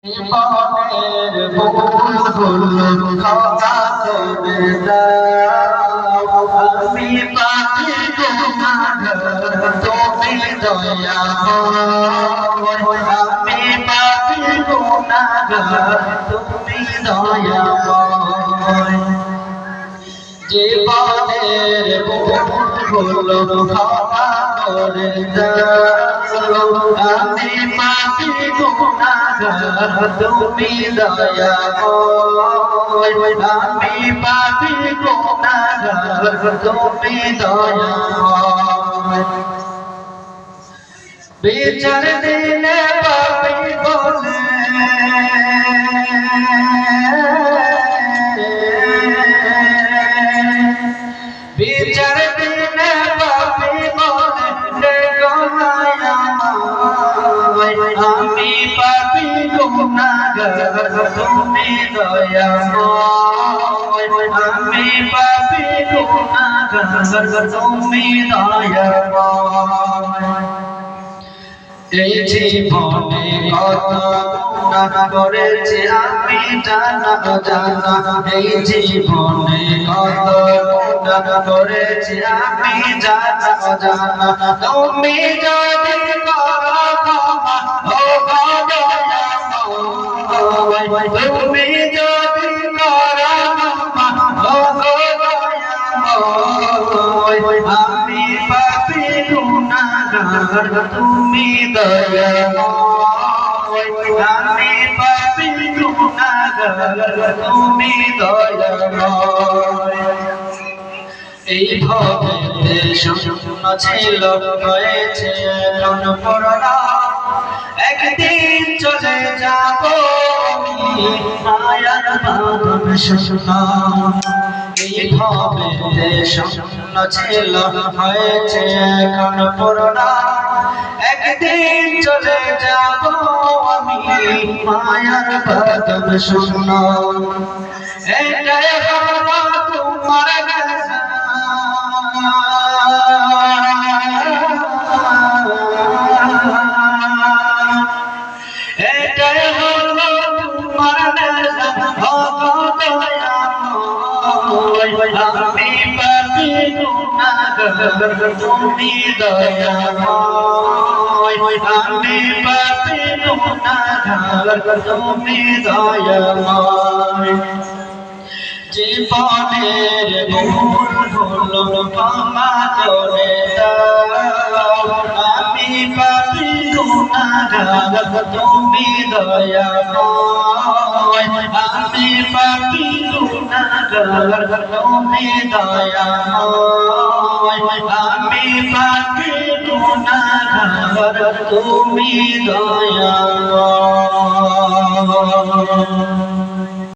জীবনের ভুলগুলো ক্ষমা করে দাও, আমি পাপী গুনাহগার, তুমি দয়াময়। আমি পাপী গুনাহগার, তুমি দয়াময়। জীবনের ভুলগুলো ক্ষমা করে দাও, আমি পাপী গুনাহগার, তুমি দয়াময়। আমি পাপী গুনাহগার, তুমি দয়াময়। বিচার দিনে পাপী বলে বিচার দিনে পাপী বলে ডেকো আমায়। আমি পাপী গুনাহগার, তুমি দয়াময়। আমি পাপী গুনাহগার, তুমি দয়াময়। এই জীবনে কত গুনাহ করেছি আমি জানা অজানা, এই জীবনে কত গুনাহ করেছি আমি জানা অজানা। তুমি যদি করো ক্ষমা, ও দয়াময়, তুমি যদি করো ক্ষমা, ও দয়াময়। আমি পাপী গুনাহগার, তুমি দয়াময়। আমি পাপী গুনাহগার, তুমি দয়াময়। এই ভবেতে শূন্য ছিল, হয়েছে এখন পূর্ণ। একদিন চলে যাব আমি, মায়ার বাঁধন শূন্য। এই ভবেতে শূন্য ছিল, হয়েছে এখন পূর্ণ। একদিন চলে যাব আমি, মায়ার বাঁধন শূন্য। এটাই হলো তোমার রাজা, এটাই হলো তোমার রাজা, ও দয়াময়। আমি পাপী গুনাহগার, তুমি দয়াময়। আমি পাপী গুনাহগার, তুমি দয়াময়। জীবনের ভুলগুলো ক্ষমা করে দাও, আমি পাপী গুনাহগার, তুমি দয়াময়। আমি পাপী গুনাহগার, তুমি দয়াময়। আমি পাপী গুনাহগার, তুমি দয়াময়।